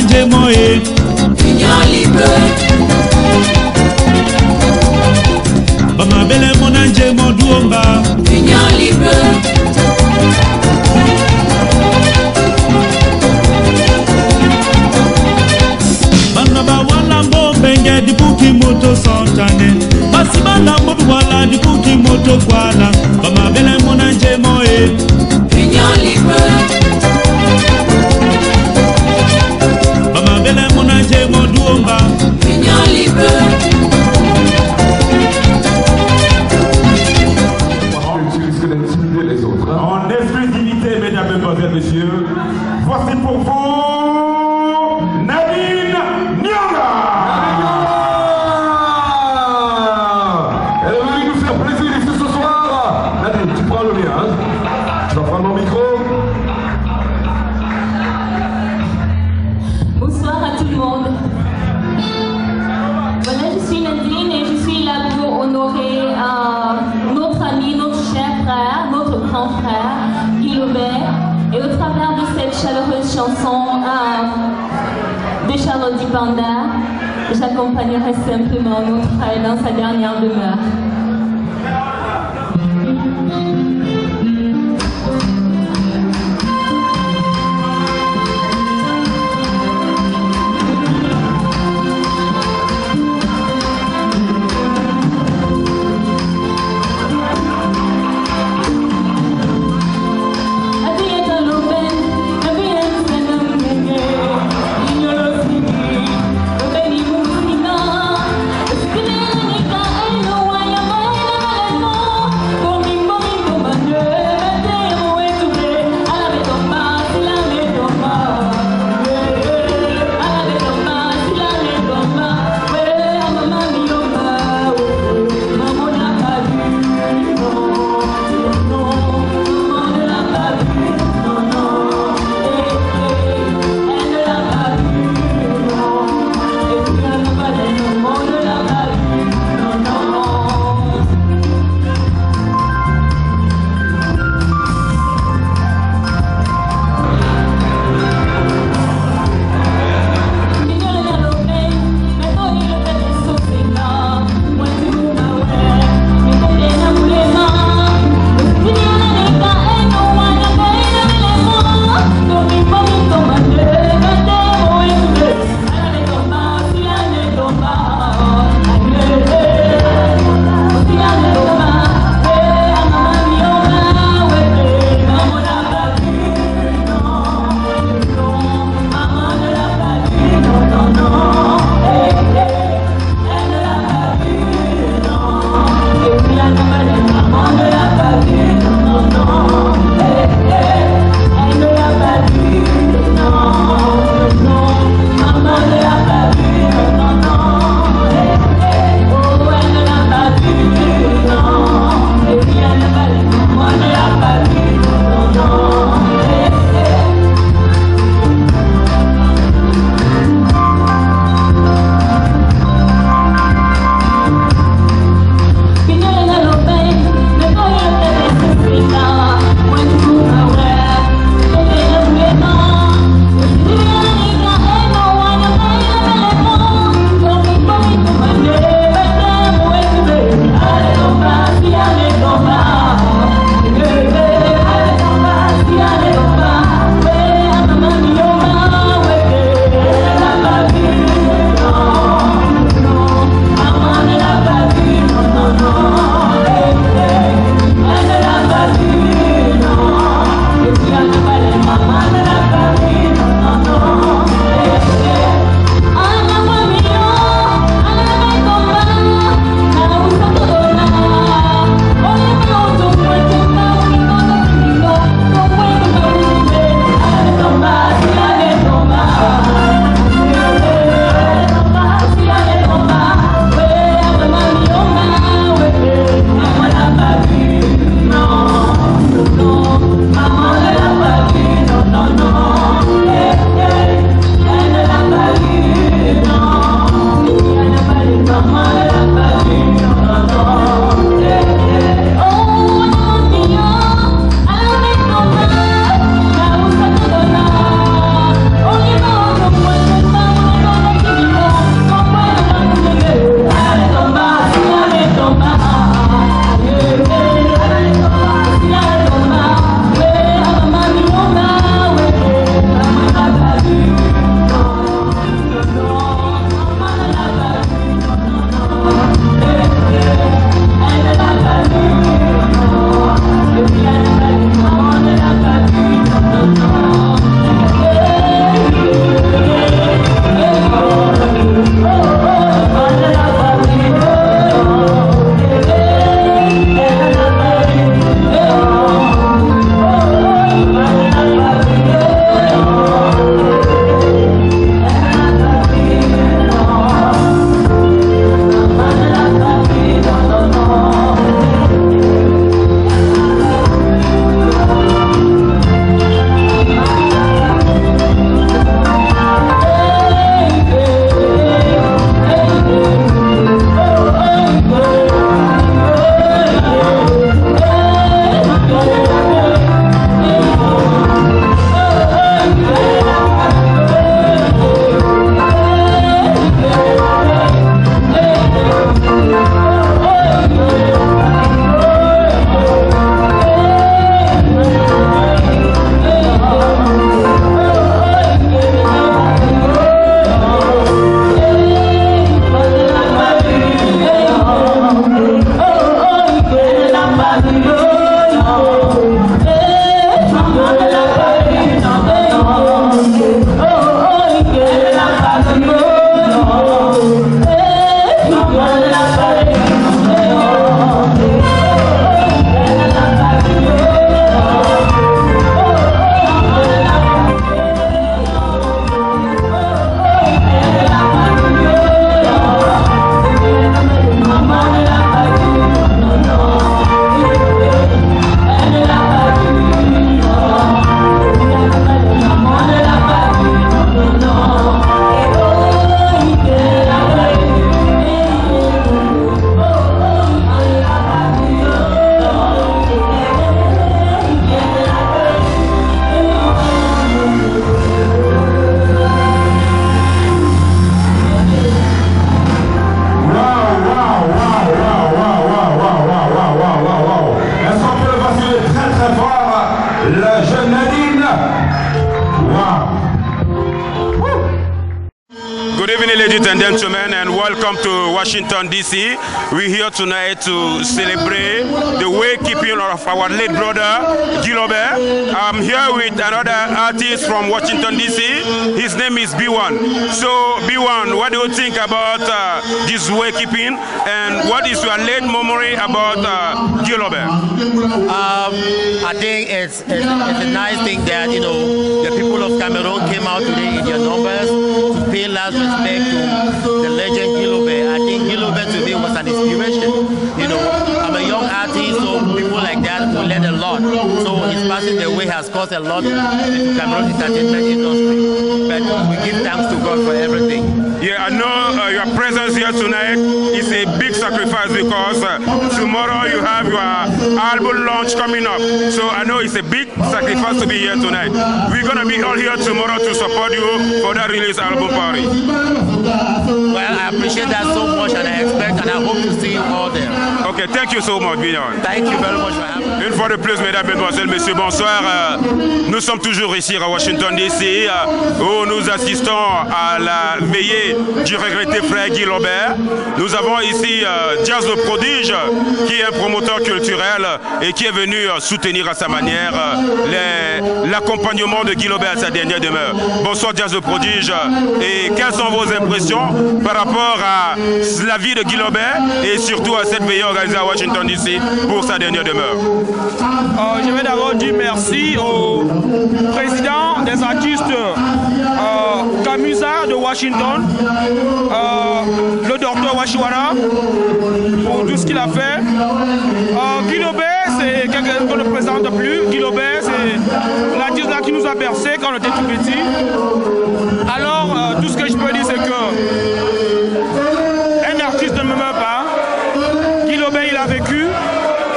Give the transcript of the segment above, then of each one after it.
nje moye Union libre. Bama bele mona nje moduomba Union libre. Bana ba wala mbo benge di buki moto santane Basi bana mbo wala di buki moto kwala Bama bele mona nje moye Union libre. Bama bele mona nje moduomba Union libre. En exclusivité, mesdames, mesdemoiselles, messieurs, voici pour vous Nadine Nyanga. Elle est venue nous faire plaisir ici ce soir. Nadine, tu prends le mien, hein? Tu vas prendre mon micro. Bonsoir à tout le monde. Voilà, je suis Nadine et je suis là pour honorer notre ami, notre cher frère, notre grand frère, Guy Lobert. Et au travers de cette chaleureuse chanson de Charlotte Dipanda, j'accompagnerai simplement notre frère dans sa dernière demeure. Good evening, ladies and gentlemen, and welcome to Washington, D.C. We're here tonight to celebrate the way-keeping of our late brother, Gilobert. I'm here with another artist from Washington, D.C. His name is B1. So, B1, what do you think about this way-keeping, and what is your late memory about Gilobert? I think it's a nice thing that, you know, the people of Cameroon came out today in their numbers to pay last respect to the legend Gilobert. I think Gilobert today was an inspiration. You know, I'm a young artist, so people like that will learn a lot. So his passing away has caused a lot in the Cameroon entertainment industry. But we give thanks to God for everything. Yeah, I know your presence here tonight is a big sacrifice because tomorrow you have your album launch coming up. So I know it's a big sacrifice to be here tonight. We're going to be all here tomorrow to support you for that release album party. Well, I appreciate that so much, and I expect and I hope to see you all there. Okay, thank you so much, Bignon. Thank you very much for having me. Une fois de plus, mesdames, mesdemoiselles, messieurs, bonsoir. Nous sommes toujours ici à Washington, D.C., où nous assistons à la veillée du regretté frère Gilobert. Nous avons ici Jazz le Prodige, qui est un promoteur culturel et qui est venu soutenir à sa manière l'accompagnement de Gilobert à sa dernière demeure. Bonsoir Jazz le Prodige, et quelles sont vos impressions par rapport à la vie de Gilobert et surtout à cette veillée organisée à Washington, D.C. pour sa dernière demeure? Je vais d'abord dire merci au président des artistes Kamusa de Washington, le docteur Washiwara, pour tout ce qu'il a fait. Gilobert, c'est quelqu'un qu'on ne présente plus. Gilobert, c'est l'artiste là qui nous a bercé quand on était tout petit. Alors, tout ce que je peux dire, c'est que un artiste ne meurt pas. Gilobert, il a vécu.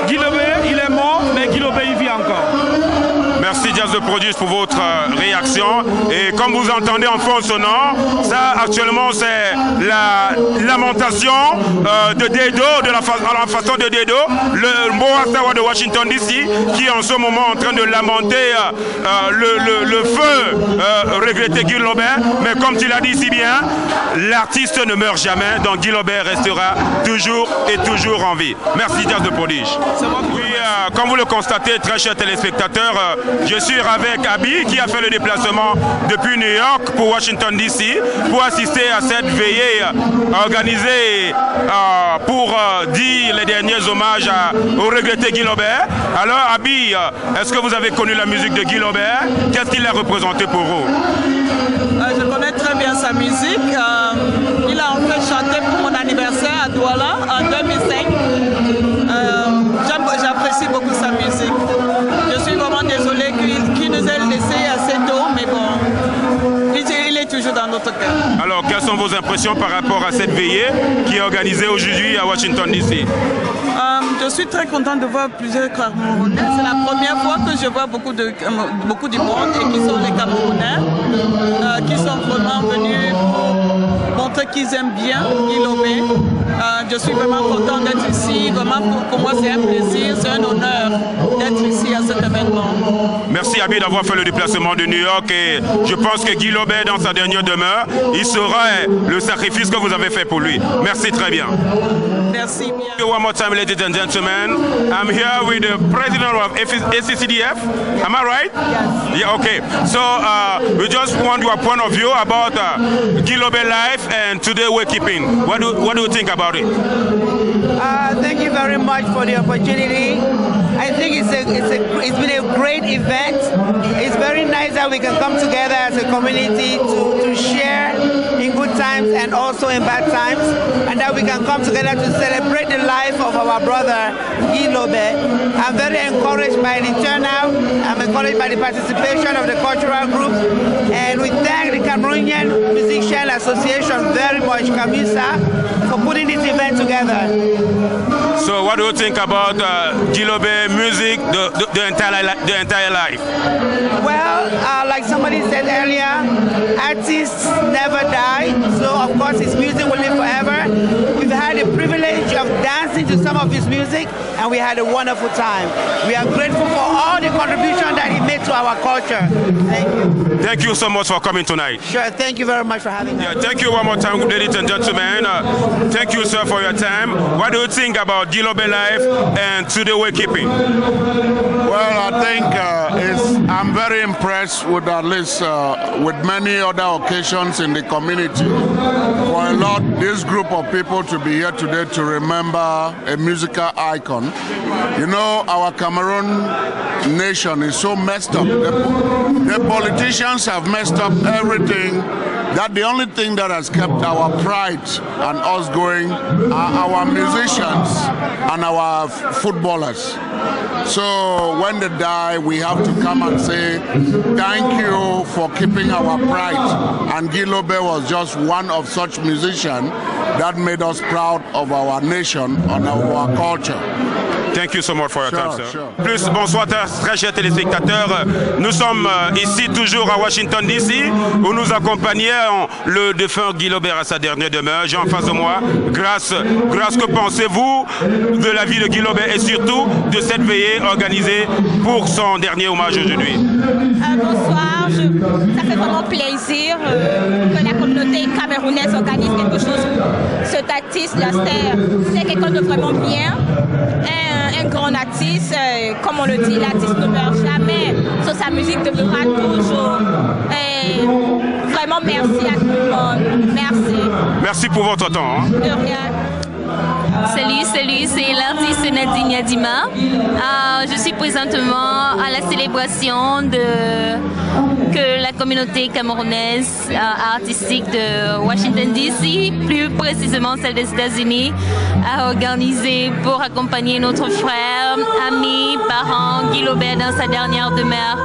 Gilobert, il est mort, mais Gilobert, il vit encore. Merci Jazz le Prodige pour votre réaction. Et comme vous entendez en fond sonore, ça actuellement c'est la lamentation de Dedo, de la façon de Dedo, le Moastawa de Washington DC, qui est en ce moment en train de lamenter le feu regretté Gilobert. Mais comme tu l'as dit si bien, l'artiste ne meurt jamais, donc Gilobert restera toujours et toujours en vie. Merci Jazz le Prodige. Oui, comme vous le constatez, très chers téléspectateurs, je suis avec Abi qui a fait le déplacement depuis New York pour Washington DC pour assister à cette veillée organisée pour dire les derniers hommages au regretté Gilobert. Alors Abi, est-ce que vous avez connu la musique de Gilobert? Qu'est-ce qu'il a représenté pour vous? Je connais très bien sa musique. Il a en fait chanté pour mon anniversaire à Douala en 2005. J'apprécie beaucoup sa musique. Je suis vraiment désolée qu'il nous ait laissé assez tôt, mais bon, il est toujours dans notre cœur. Alors, quelles sont vos impressions par rapport à cette veillée qui est organisée aujourd'hui à Washington, D.C.? Je suis très contente de voir plusieurs Camerounais. C'est la première fois que je vois beaucoup du monde et qui sont les Camerounais, qui sont vraiment venus pour montrer qu'ils aiment bien Gilobert. Je suis vraiment contente d'être ici. Vraiment, pour moi, c'est un plaisir, c'est un honneur d'être ici à cet événement. Merci Abi d'avoir fait le déplacement de New York, et je pense que Gilobert, dans sa dernière demeure, il saura le sacrifice que vous avez fait pour lui. Merci très bien. Merci bien. One more time, ladies and gentlemen. I'm here with the president of ACCDF. Am I right? Yes. Yeah, okay. So we just want your point of view about Gilobert life and today we're keeping. What do you think about it? Thank you very much for the opportunity. I think it's been a great event. It's very nice that we can come together as a community to share in good times and also in bad times, and that we can come together to celebrate the life of our brother Gilobert. I'm very encouraged by the turnout. I'm encouraged by the participation of the cultural group, and we thank the Cameroonian Musician Association very much, Kamusa, for putting this event together. So what do you think about Gilobert music, the entire life? Well, like somebody said earlier, artists never die, so of course his music will live forever. We've had the privilege of dancing to some of his music, and we had a wonderful time. We are grateful for all the contribution that he made to our culture. Thank you. Thank you so much for coming tonight. Sure, thank you very much for having us. Yeah, thank you one more time, ladies and gentlemen. Thank you, sir, for your time. What do you think about Guilobé life and today wakekeeping? Well, I think I'm very impressed with at least with many other occasions in the community. For a lot, this group of people to be here today to remember a musical icon. You know, our Cameroon nation is so messed up. The politicians have messed up everything. That the only thing that has kept our pride and us going are our musicians and our footballers. So when they die, we have to come and say thank you for keeping our pride. And Guilobé was just one of such musicians that made us proud of our nation and our culture. Thank you so much for your time, sir. Plus, bonsoir très chers téléspectateurs. Nous sommes ici toujours à Washington DC où nous accompagnons le défunt Guilobé à sa dernière demeure. J'ai en face de moi, grâce, que pensez-vous de la vie de Guilobé et surtout de cette veillée organisée pour son dernier hommage aujourd'hui? Bonsoir, ça fait vraiment plaisir que la communauté camerounaise organise quelque chose pour cet artiste-là. C'est quelqu'un de vraiment bien. Un grand artiste, comme on le dit, l'artiste ne meurt jamais, sur sa musique demeurera toujours. Et vraiment merci à tout le monde, merci. Merci pour votre temps. Hein. De rien. Salut, c'est l'artiste Nadine Yadima. Je suis présentement à la célébration que la communauté camerounaise artistique de Washington DC, plus précisément celle des États-Unis, a organisé pour accompagner notre frère, ami, parent Guilobé dans sa dernière demeure.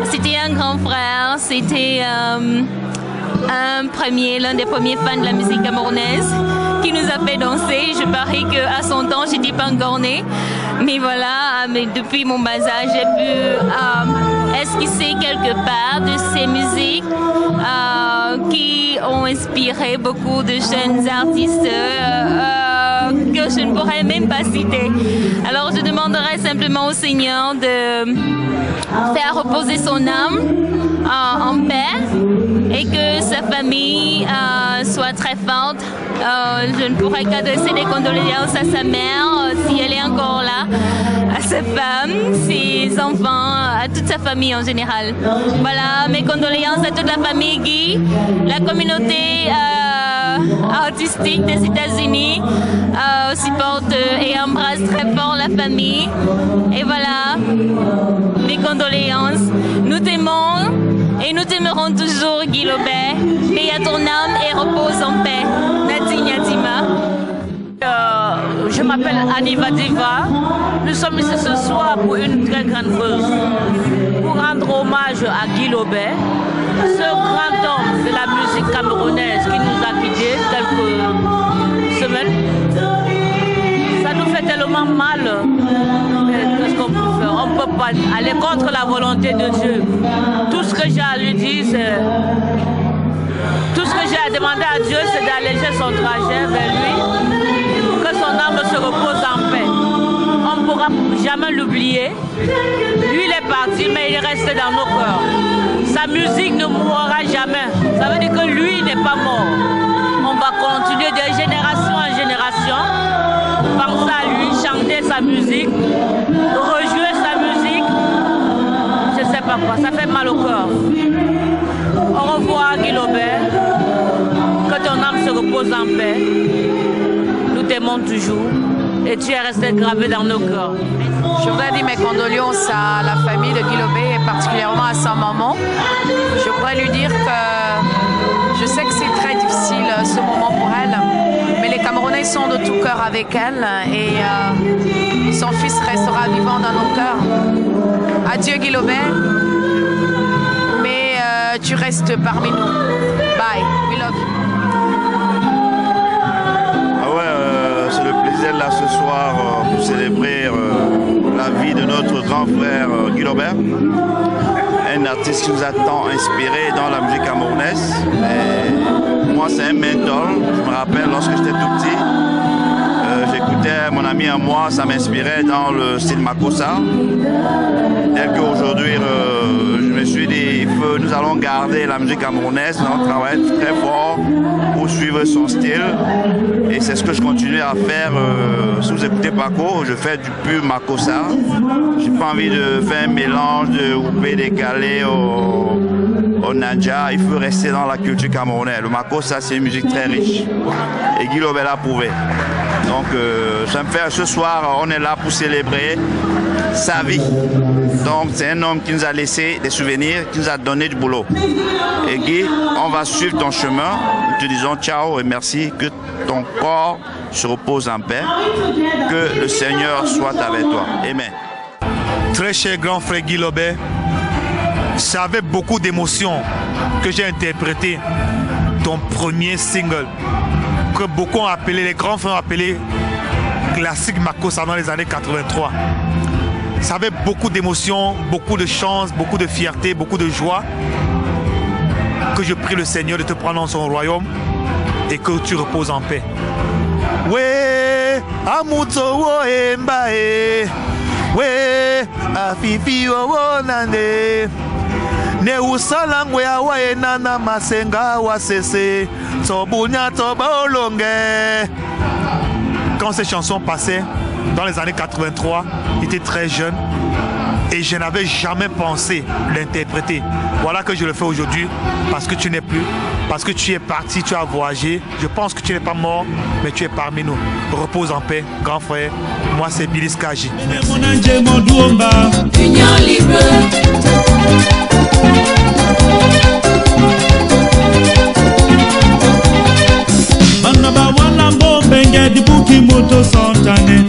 C'était un grand frère, c'était l'un des premiers fans de la musique camerounaise qui nous a fait danser. Je parie qu'à son temps, je n'étais pas encore née. Mais voilà, mais depuis mon bas âge, j'ai pu esquisser quelque part de ces musiques qui ont inspiré beaucoup de jeunes artistes que je ne pourrais même pas citer. Alors je demanderai simplement au Seigneur de faire reposer son âme en paix et que sa famille soit très forte. Je ne pourrais qu'adresser des condoléances à sa mère, si elle est encore là, à sa femme, ses enfants, à toute sa famille en général. Voilà, mes condoléances à toute la famille Guy, la communauté artistique des États-Unis supporte et embrasse très fort la famille. Et voilà, mes condoléances. Nous t'aimons et nous t'aimerons toujours, Guilobé. Paix à ton âme et repose en paix. Nadine Yadima. Je m'appelle Annie Vadiva. Nous sommes ici ce soir pour une très grande cause, pour rendre hommage à Guilobé, ce grand homme de la musique camerounaise qui nous a quittés quelques semaines. Ça nous fait tellement mal. Qu'est-ce qu'on peut faire? On ne peut pas aller contre la volonté de Dieu. Tout ce que j'ai à lui dire, c'est... Tout ce que j'ai à demander à Dieu, c'est d'alléger son trajet vers lui, que son âme se repose en paix. On ne pourra jamais l'oublier. Lui, il est parti, mais il est resté dans nos cœurs. Sa musique ne mourra jamais. Ça veut dire que lui n'est pas mort. On va continuer de génération en génération, penser à lui, chanter sa musique, rejouer sa musique. Je ne sais pas quoi, ça fait mal au cœur. Au revoir, Guilobé. Que ton âme se repose en paix. Nous t'aimons toujours et tu es resté gravé dans nos cœurs. Je voudrais dire mes condoléances à la famille de Guilobé et particulièrement à sa maman. Je voudrais lui dire que je sais que c'est très difficile ce moment pour elle, mais les Camerounais sont de tout cœur avec elle et son fils restera vivant dans nos cœurs. Adieu Guilobé, mais tu restes parmi nous. Bye, we love you. C'est le plaisir là ce soir pour célébrer la vie de notre grand frère Guilobé, un artiste qui nous a tant inspiré dans la musique camerounaise. Et moi c'est un mentor, je me rappelle lorsque j'étais tout petit, j'écoutais mon ami à moi, ça m'inspirait dans le style Makossa. Tel qu'aujourd'hui, je me suis dit, nous allons garder la musique camerounaise, on travaille très fort pour suivre son style. Et c'est ce que je continue à faire. Si vous écoutez Paco, je fais du pur Makossa. J'ai pas envie de faire un mélange de oupé décalé au Nadja. Il faut rester dans la culture camerounaise. Le Makossa, c'est une musique très riche. Et Guy Lobé l'a prouvé. Donc, ça me fait ce soir, on est là pour célébrer sa vie. Donc, c'est un homme qui nous a laissé des souvenirs, qui nous a donné du boulot. Et Guy, on va suivre ton chemin. Nous te disons ciao et merci. Que ton corps se repose en paix. Que le Seigneur soit avec toi. Amen. Très cher grand frère Guy Lobé, c'est avec beaucoup d'émotion que j'ai interprété ton premier single, que beaucoup ont appelé, les grands frères ont appelé classique Makossa dans les années 83. Ça avait beaucoup d'émotion, beaucoup de chance, beaucoup de fierté, beaucoup de joie, que je prie le Seigneur de te prendre dans son royaume et que tu reposes en paix. Ouais, amuto wo embae, ouais, afifi wo nande. Ne usalangwe awaye nana masenga wasese tobunya tobaolonge. Quand ces chansons passaient dans les années 83, j'étais très jeune et je n'avais jamais pensé l'interpréter. Voilà que je le fais aujourd'hui parce que tu n'es plus, parce que tu es parti, tu as voyagé. Je pense que tu n'es pas mort, mais tu es parmi nous. Repose en paix, grand frère. Moi, c'est Billy Skaji. Union libre. Manaba wala mbombe ngedi buki moto santane